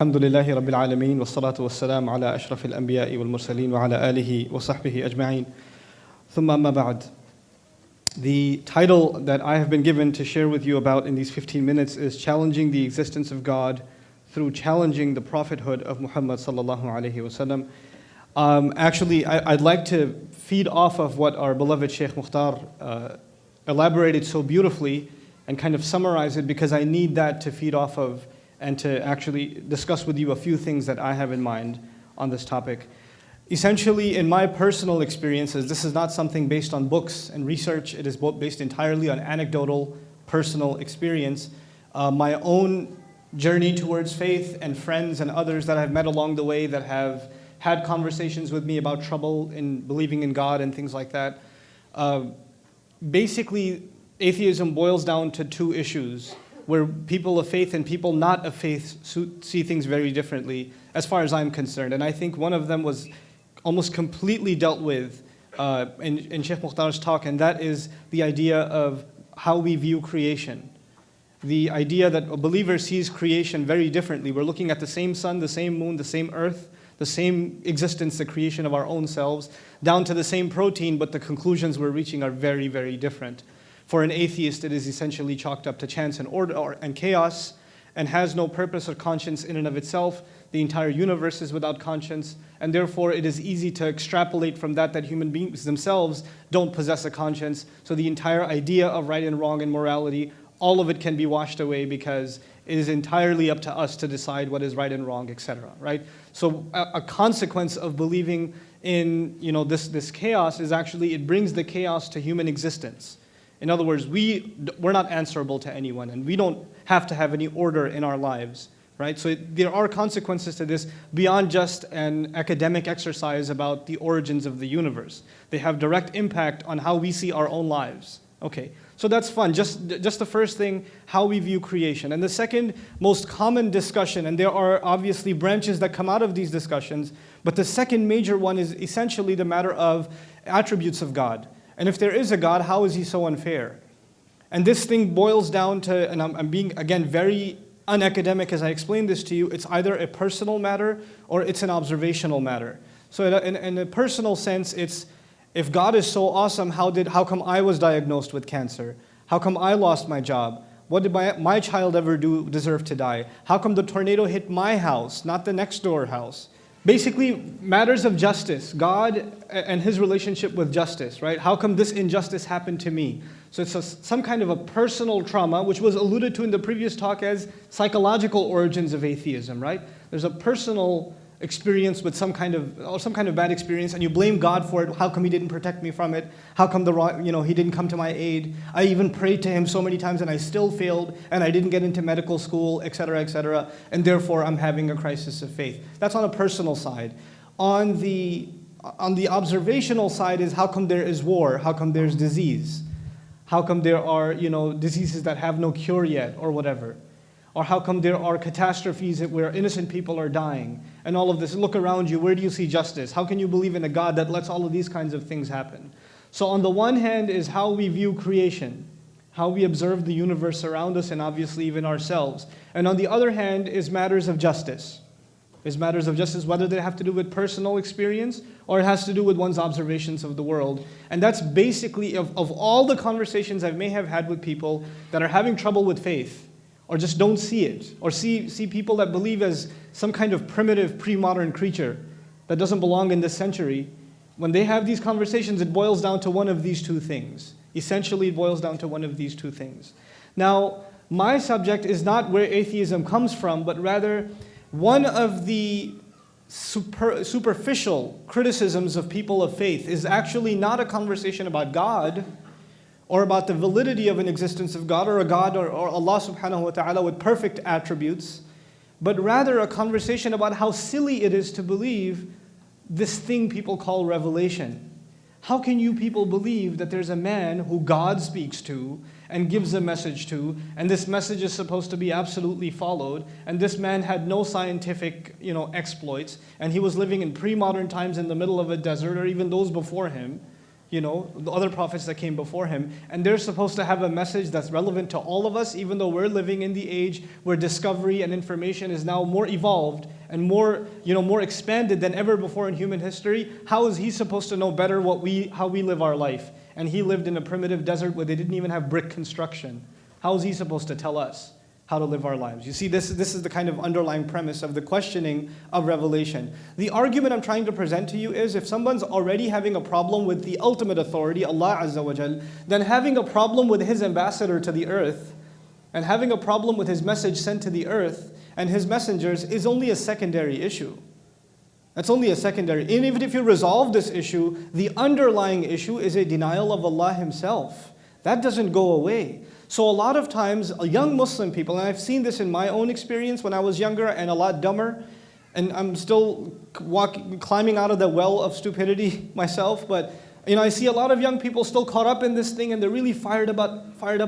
الحمد لله رب العالمين والصلاة والسلام على أشرف الأنبياء والمرسلين وعلى آله وصحبه أجمعين ثم أما بعد. The title that I have been given to share with you about in these 15 minutes is Challenging the Existence of God through Challenging the Prophethood of Muhammad sallallahu alaihi wasallam. I'd like to feed off of what our beloved Sheikh Mukhtar elaborated so beautifully and kind of summarize it, because I need that to feed off of and to actually discuss with you a few things that I have in mind on this topic. Essentially, in my personal experiences, this is not something based on books and research. It is based entirely on anecdotal, personal experience. My own journey towards faith and friends and others that I've met along the way that have had conversations with me about trouble in believing in God and things like that. Basically, atheism boils down to two issues, where people of faith and people not of faith see things very differently, as far as I'm concerned. And I think one of them was almost completely dealt with in Sheikh Mukhtar's talk, and that is the idea of how we view creation. The idea that a believer sees creation very differently. We're looking at the same sun, the same moon, the same earth, the same existence, the creation of our own selves, down to the same protein, but the conclusions we're reaching are very, very different. For an atheist, it is essentially chalked up to chance and order and chaos, and has no purpose or conscience in and of itself. The entire universe is without conscience, and therefore it is easy to extrapolate from that human beings themselves don't possess a conscience. So the entire idea of right and wrong and morality, all of it can be washed away, because it is entirely up to us to decide what is right and wrong, etc. Right? So a consequence of believing in this chaos is actually it brings the chaos to human existence. In other words, we're not answerable to anyone, and we don't have to have any order in our lives, right? So there are consequences to this beyond just an academic exercise about the origins of the universe. They have direct impact on how we see our own lives. Okay, so that's fun. Just the first thing, how we view creation. And the second most common discussion, and there are obviously branches that come out of these discussions, but the second major one is essentially the matter of attributes of God. And if there is a God, how is he so unfair? And this thing boils down to, and I'm being, again, very unacademic as I explain this to you, it's either a personal matter or it's an observational matter. So in a personal sense, it's, if God is so awesome, how come I was diagnosed with cancer? How come I lost my job? What did my child ever deserve to die? How come the tornado hit my house, not the next door house? Basically, matters of justice, God and his relationship with justice, right? How come this injustice happened to me? So it's some kind of a personal trauma, which was alluded to in the previous talk as psychological origins of atheism, right? There's a personal experience with some kind of bad experience, and you blame God for it. How come he didn't protect me from it? How come he didn't come to my aid? I even prayed to him so many times and I still failed, and I didn't get into medical school, etc., and therefore I'm having a crisis of faith. That's on a personal side. On the observational side is, how come there is war? How come there's disease? How come there are diseases that have no cure yet, or whatever? Or how come there are catastrophes where innocent people are dying? And all of this. Look around you. Where do you see justice? How can you believe in a God that lets all of these kinds of things happen? So on the one hand is how we view creation, how we observe the universe around us, and obviously even ourselves. And on the other hand is matters of justice. Whether they have to do with personal experience or it has to do with one's observations of the world. And that's basically, of all the conversations I may have had with people that are having trouble with faith, or just don't see it, or see people that believe as some kind of primitive, pre-modern creature that doesn't belong in this century, when they have these conversations, it boils down to one of these two things. Essentially, it boils down to one of these two things. Now, my subject is not where atheism comes from, but rather one of the superficial criticisms of people of faith is actually not a conversation about God, or about the validity of an existence of God, or a God, or Allah subhanahu wa ta'ala with perfect attributes, but rather a conversation about how silly it is to believe this thing people call revelation. How can you people believe that there's a man who God speaks to and gives a message to, and this message is supposed to be absolutely followed, and this man had no scientific exploits, and he was living in pre-modern times in the middle of a desert, or even those before him, the other prophets that came before him. And they're supposed to have a message that's relevant to all of us, even though we're living in the age where discovery and information is now more evolved and more expanded than ever before in human history. How is he supposed to know better how we live our life? And he lived in a primitive desert where they didn't even have brick construction. How is he supposed to tell us how to live our lives? You see, this is the kind of underlying premise of the questioning of revelation. The argument I'm trying to present to you is, if someone's already having a problem with the ultimate authority, Allah Azza wa Jal, then having a problem with his ambassador to the earth, and having a problem with his message sent to the earth and his messengers is only a secondary issue. That's only a secondary. And even if you resolve this issue, the underlying issue is a denial of Allah Himself. That doesn't go away. So a lot of times, young Muslim people, and I've seen this in my own experience when I was younger and a lot dumber, and I'm still climbing out of the well of stupidity myself, but I see a lot of young people still caught up in this thing, and they're really fired up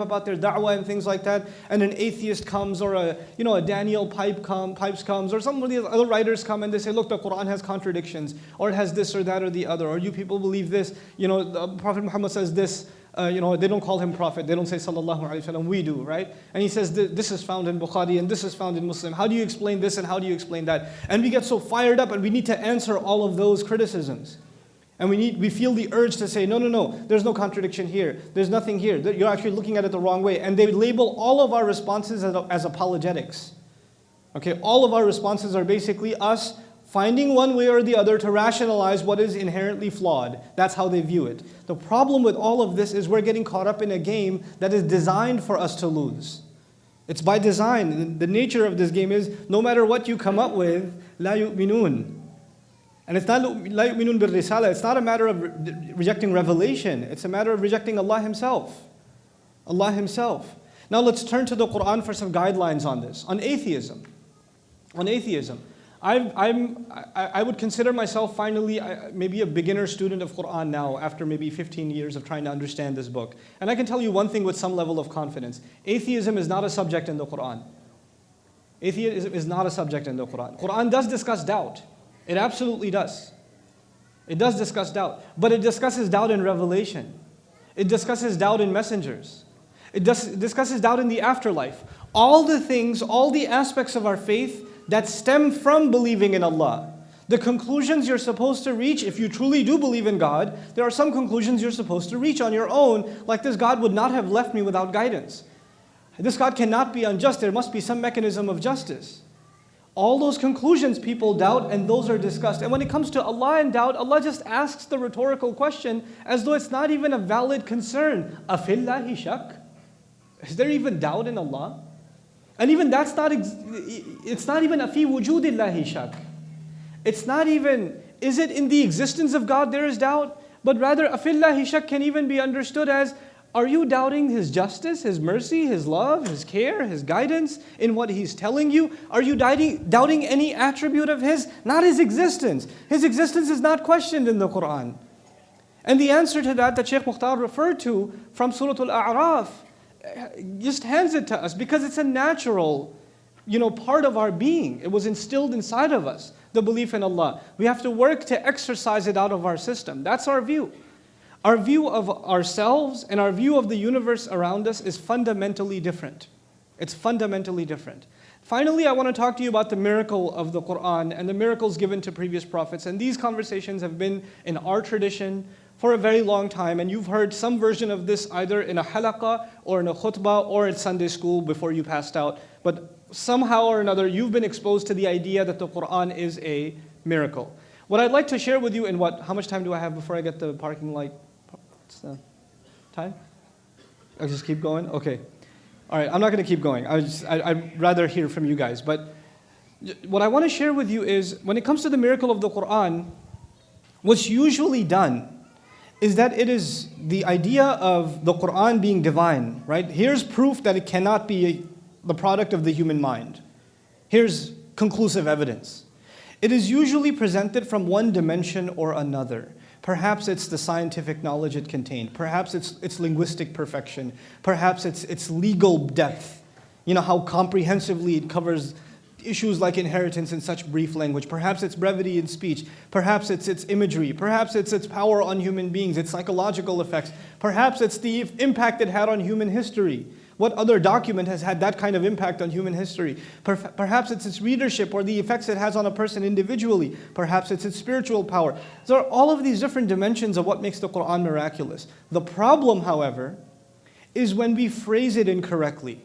about their da'wah and things like that. And an atheist comes, or a Daniel Pipes comes, or some of the other writers come and they say, look, the Quran has contradictions, or it has this or that or the other, or you people believe this. The Prophet Muhammad says this. They don't call him prophet. They don't say sallallahu alaihi wasallam. We do, right? And he says this is found in Bukhari and this is found in Muslim. How do you explain this and how do you explain that? And we get so fired up, and we need to answer all of those criticisms. And we feel the urge to say, no, there's no contradiction here. There's nothing here. You're actually looking at it the wrong way. And they label all of our responses as apologetics. Okay, all of our responses are basically us finding one way or the other to rationalize what is inherently flawed. That's how they view it. The problem with all of this is we're getting caught up in a game that is designed for us to lose. It's by design. The nature of this game is, no matter what you come up with, لا يؤمنون. And it's not لا يؤمنون بالرسالة. It's not a matter of rejecting revelation. It's a matter of rejecting Allah Himself. Allah Himself. Now let's turn to the Quran for some guidelines on this. On atheism. I would consider myself finally maybe a beginner student of Quran now, after maybe 15 years of trying to understand this book. And I can tell you one thing with some level of confidence. Atheism is not a subject in the Quran. Atheism is not a subject in the Quran. Quran does discuss doubt. It absolutely does. It does discuss doubt. But it discusses doubt in revelation. It discusses doubt in messengers. It discusses doubt in the afterlife. All the things, all the aspects of our faith that stem from believing in Allah. The conclusions you're supposed to reach, if you truly do believe in God, there are some conclusions you're supposed to reach on your own, like this God would not have left me without guidance. This God cannot be unjust, there must be some mechanism of justice. All those conclusions people doubt, and those are discussed. And when it comes to Allah and doubt, Allah just asks the rhetorical question as though it's not even a valid concern. Afillahi shak? Is there even doubt in Allah? And even that's not, it's not even afi wujudillahi shak. It's not even, is it in the existence of God there is doubt? But rather, afillahi shak can even be understood as, are you doubting His justice, His mercy, His love, His care, His guidance in what He's telling you? Are you doubting any attribute of His? Not His existence. His existence is not questioned in the Quran. And the answer to that Shaykh Mukhtar referred to from Surah Al-A'raf just hands it to us because it's a natural, part of our being. It was instilled inside of us, the belief in Allah. We have to work to exercise it out of our system. That's our view. Our view of ourselves and our view of the universe around us is fundamentally different. It's fundamentally different. Finally, I want to talk to you about the miracle of the Quran and the miracles given to previous prophets. And these conversations have been in our tradition for a very long time. And you've heard some version of this either in a halaqah or in a khutbah or at Sunday school before you passed out. But somehow or another, you've been exposed to the idea that the Quran is a miracle. What I'd like to share with you in how much time do I have before I get the parking light? What's the time? I'll just keep going? Okay. All right, I'm not going to keep going. I'd rather hear from you guys. But what I want to share with you is, when it comes to the miracle of the Quran, what's usually done is that it is the idea of the Quran being divine, right? Here's proof that it cannot be the product of the human mind. Here's conclusive evidence. It is usually presented from one dimension or another. Perhaps it's the scientific knowledge it contained. Perhaps it's linguistic perfection. Perhaps it's legal depth. How comprehensively it covers issues like inheritance in such brief language. Perhaps it's brevity in speech. Perhaps it's its imagery. Perhaps it's its power on human beings, its psychological effects. Perhaps it's the impact it had on human history. What other document has had that kind of impact on human history? Perhaps it's its readership or the effects it has on a person individually. Perhaps it's its spiritual power. There are all of these different dimensions of what makes the Quran miraculous. The problem, however, is when we phrase it incorrectly.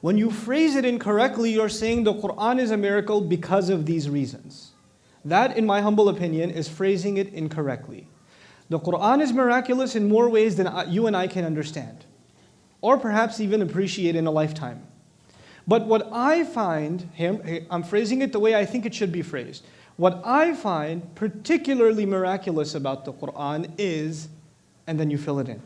When you phrase it incorrectly, you're saying the Quran is a miracle because of these reasons. That, in my humble opinion, is phrasing it incorrectly. The Quran is miraculous in more ways than you and I can understand, or perhaps even appreciate in a lifetime. But what I find, I'm phrasing it the way I think it should be phrased. What I find particularly miraculous about the Quran is, and then you fill it in.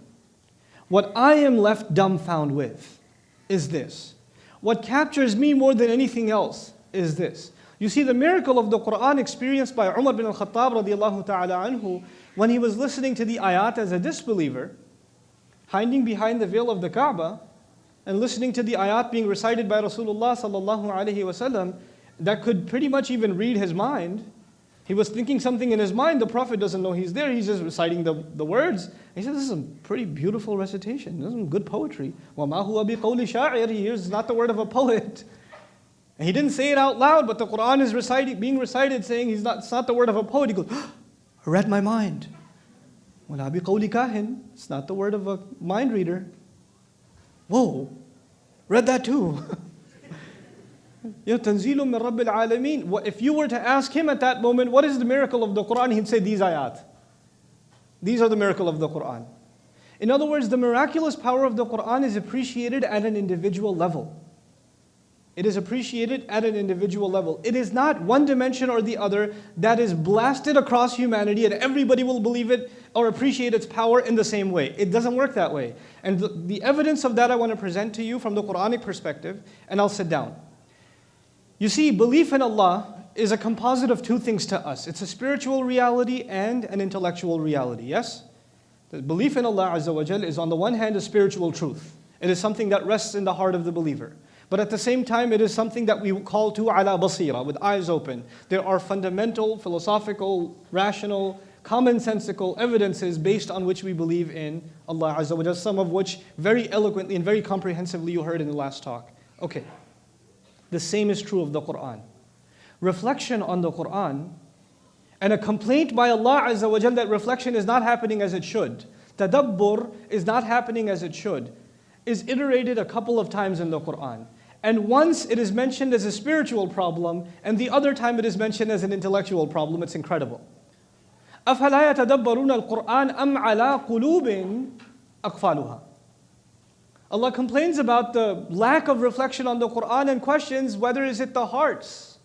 What I am left dumbfounded with is this. What captures me more than anything else is this. You see, the miracle of the Quran experienced by Umar bin al-Khattab radiallahu ta'ala anhu, when he was listening to the ayat as a disbeliever, hiding behind the veil of the Kaaba, and listening to the ayat being recited by Rasulullah sallallahu alaihi wasallam, that could pretty much even read his mind. He was thinking something in his mind, the Prophet doesn't know he's there, he's just reciting the words. He said, this is a pretty beautiful recitation, this is some good poetry. وَمَا هُوَ بِقَوْلِ شَاعِرِ, He hears it's not the word of a poet. And he didn't say it out loud, but the Quran is being recited saying it's not the word of a poet. He goes, I read my mind. وَلَا بِقَوْلِ كَاهِنٍ, it's not the word of a mind reader. Whoa, read that too. تَنْزِيلٌ مِّن رَبِّ الْعَالَمِينَ. If you were to ask him at that moment, what is the miracle of the Quran? He'd say these ayat. These are the miracle of the Quran. In other words, the miraculous power of the Quran is appreciated at an individual level. It is appreciated at an individual level. It is not one dimension or the other that is blasted across humanity and everybody will believe it or appreciate its power in the same way. It doesn't work that way. And the evidence of that I want to present to you from the Quranic perspective, and I'll sit down. You see, belief in Allah is a composite of two things to us. It's a spiritual reality and an intellectual reality, yes? The belief in Allah Azza wa Jal is on the one hand a spiritual truth. It is something that rests in the heart of the believer. But at the same time, it is something that we call to ala basira, with eyes open. There are fundamental, philosophical, rational, commonsensical evidences based on which we believe in Allah Azza wa Jal, some of which very eloquently and very comprehensively you heard in the last talk. Okay. The same is true of the Quran. Reflection on the Quran and a complaint by Allah Azza wa Jal that reflection is not happening as it should, tadabbur is not happening as it should, is iterated a couple of times in the Quran. And once it is mentioned as a spiritual problem, and the other time it is mentioned as an intellectual problem. It's incredible. أَفَلَا يَتَدَبَّرُونَ الْقُرْآنَ أَمْ عَلَىٰ قُلُوبٍ أَقْفَالُهَا. Allah complains about the lack of reflection on the Quran and questions whether is it the hearts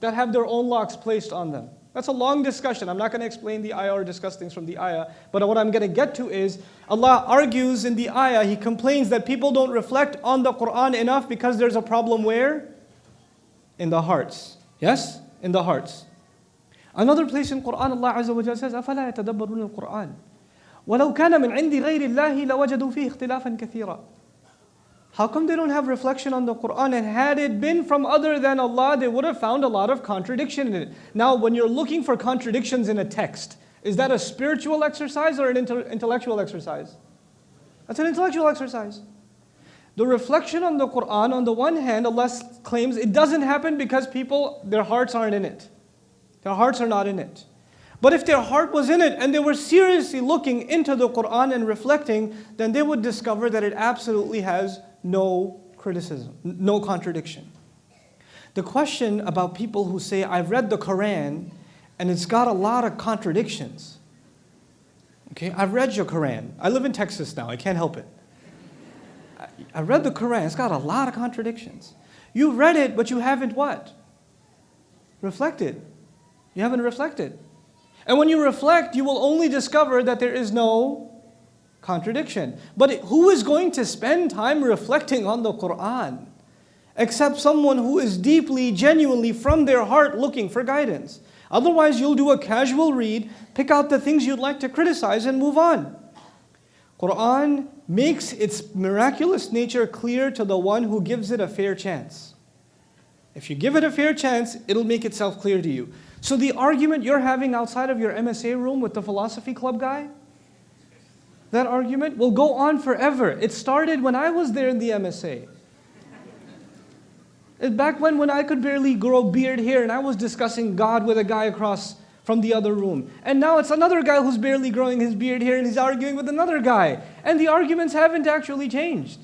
that have their own locks placed on them. That's a long discussion. I'm not going to explain the ayah or discuss things from the ayah. But what I'm going to get to is, Allah argues in the ayah, He complains that people don't reflect on the Quran enough because there's a problem where? In the hearts. Yes? In the hearts. Another place in Quran, Allah Azza wa Jalla says, أَفَلَا يَتَدَبَّرُونَ الْقُرْآنَ وَلَوْ كَانَ مِنْ عِنْدِ غَيْرِ اللَّهِ لَوَجَدُوا فِيهِ اخْتِلَافًا كَثِيرًا. How come they don't have reflection on the Quran? And had it been from other than Allah, they would have found a lot of contradiction in it. Now, when you're looking for contradictions in a text, is that a spiritual exercise or an intellectual exercise? That's an intellectual exercise. The reflection on the Quran, on the one hand, Allah claims it doesn't happen because people, their hearts aren't in it. Their hearts are not in it. But if their heart was in it and they were seriously looking into the Quran and reflecting, then they would discover that it absolutely has no criticism, no contradiction. The question about people who say, I've read the Quran and it's got a lot of contradictions. Okay, I've read your Quran. I live in Texas now, I can't help it. I read the Quran, it's got a lot of contradictions. You've read it, but you haven't what? Reflected. You haven't reflected. And when you reflect, you will only discover that there is no contradiction. But who is going to spend time reflecting on the Quran? Except someone who is deeply, genuinely, from their heart looking for guidance. Otherwise, you'll do a casual read, pick out the things you'd like to criticize and move on. Quran makes its miraculous nature clear to the one who gives it a fair chance. If you give it a fair chance, it'll make itself clear to you. So the argument you're having outside of your MSA room with the philosophy club guy, that argument will go on forever. It started when I was there in the MSA. Back when I could barely grow beard hair and I was discussing God with a guy across from the other room. And now it's another guy who's barely growing his beard hair and he's arguing with another guy. And the arguments haven't actually changed.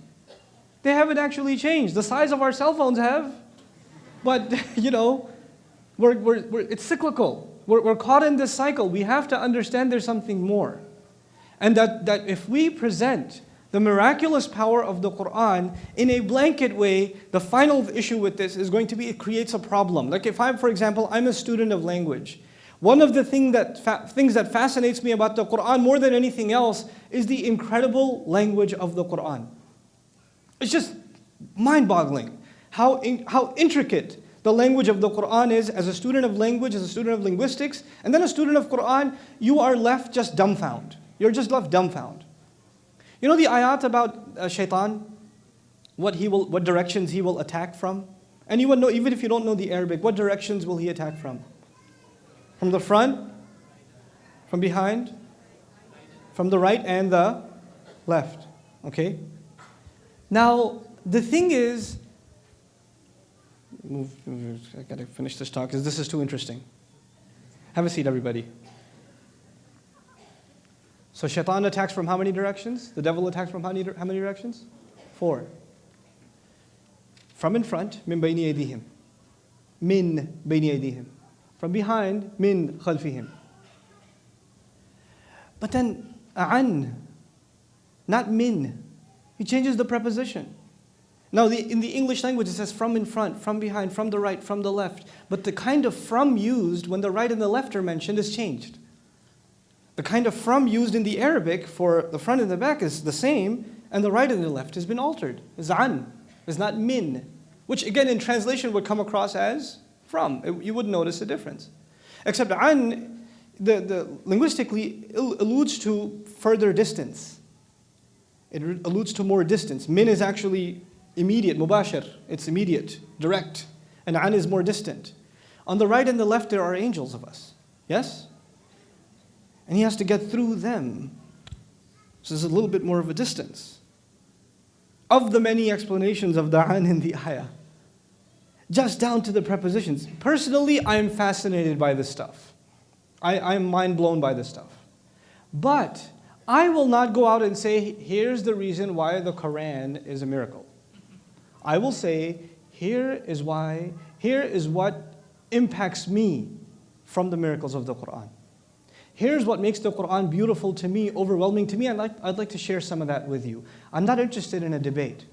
They haven't actually changed. The size of our cell phones have. But, it's cyclical. We're caught in this cycle. We have to understand there's something more. And that if we present the miraculous power of the Quran in a blanket way, the final issue with this is going to be it creates a problem. Like if for example, I'm a student of language. One of the things that fascinates me about the Quran more than anything else is the incredible language of the Quran. It's just mind-boggling how intricate the language of the Quran is. As a student of language, as a student of linguistics, and then a student of Quran, you are left just dumbfounded. You're just left dumbfounded. You know the ayat about shaitan? What directions he will attack from? And you would know, even if you don't know the Arabic, what directions will he attack from? From the front? From behind? From the right and the left. Okay? Now, the thing is, I gotta finish this talk because this is too interesting. Have a seat, everybody. So shaitan attacks from how many directions? The devil attacks from how many directions? 4. From in front, min bayni aydihim. Min bayni aydihim. From behind, min khalfihim. But then, an, not min. He changes the preposition. Now, in the English language, it says from in front, from behind, from the right, from the left. But the kind of from used when the right and the left are mentioned is changed. The kind of from used in the Arabic for the front and the back is the same, and the right and the left has been altered. It's an, it's not min, which again in translation would come across as from. You wouldn't notice a difference. Except an, the linguistically alludes to further distance. It alludes to more distance. Min is actually immediate, mubashir. It's immediate, direct. And an is more distant. On the right and the left there are angels of us. Yes? And he has to get through them. So there's a little bit more of a distance. Of the many explanations of the an in the ayah, just down to the prepositions. Personally, I am fascinated by this stuff. I am mind blown by this stuff. But I will not go out and say, here's the reason why the Quran is a miracle. I will say, here is what impacts me from the miracles of the Quran. Here's what makes the Quran beautiful to me, overwhelming to me. I'd like to share some of that with you. I'm not interested in a debate.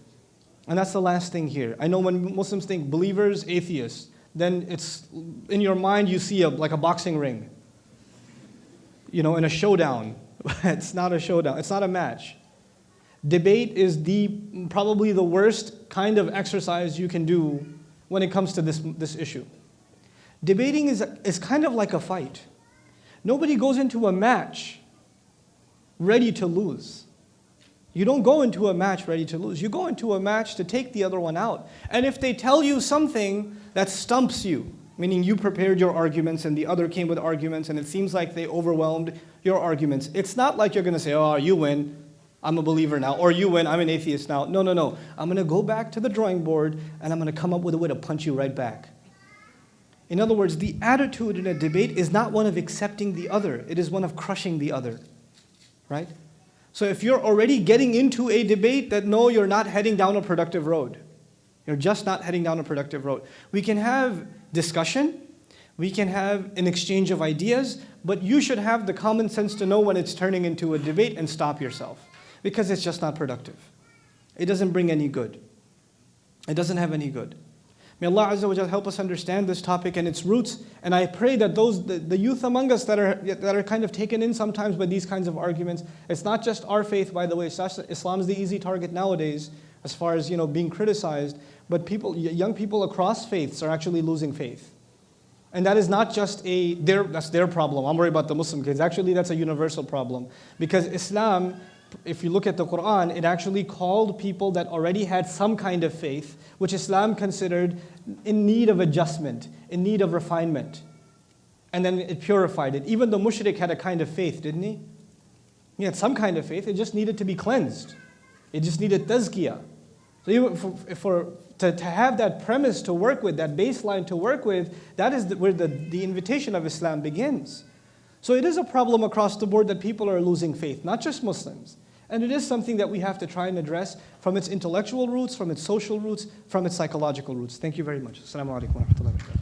And that's the last thing here. I know when Muslims think believers, atheists, then it's in your mind you see like a boxing ring. In a showdown. It's not a showdown. It's not a match. Debate is probably the worst kind of exercise you can do when it comes to this issue. Debating is kind of like a fight. Nobody goes into a match ready to lose. You don't go into a match ready to lose. You go into a match to take the other one out. And if they tell you something that stumps you, meaning you prepared your arguments and the other came with arguments and it seems like they overwhelmed your arguments, it's not like you're going to say, oh, you win, I'm a believer now, or you win, I'm an atheist now. No. I'm going to go back to the drawing board and I'm going to come up with a way to punch you right back. In other words, the attitude in a debate is not one of accepting the other. It is one of crushing the other. Right? So if you're already getting into a debate, that no, you're not heading down a productive road. You're just not heading down a productive road. We can have discussion. We can have an exchange of ideas. But you should have the common sense to know when it's turning into a debate and stop yourself. Because it's just not productive. It doesn't bring any good. It doesn't have any good. May Allah Azza wa Jalla help us understand this topic and its roots. And I pray that the youth among us that are kind of taken in sometimes by these kinds of arguments, it's not just our faith, by the way. Islam is the easy target nowadays as far as being criticized. But young people across faiths are actually losing faith. And that is not just that's their problem. I'm worried about the Muslim kids. Actually, that's a universal problem. Because Islam if you look at the Quran, it actually called people that already had some kind of faith, which Islam considered in need of adjustment, in need of refinement. And then it purified it. Even the mushrik had a kind of faith, didn't he? He had some kind of faith, it just needed to be cleansed. It just needed tazkiyah. So even to have that premise to work with, that baseline to work with, that is where the invitation of Islam begins. So it is a problem across the board that people are losing faith, not just Muslims. And it is something that we have to try and address from its intellectual roots, from its social roots, from its psychological roots. Thank you very much. Assalamu alaikum wa rahmatullahi wa barakatuh.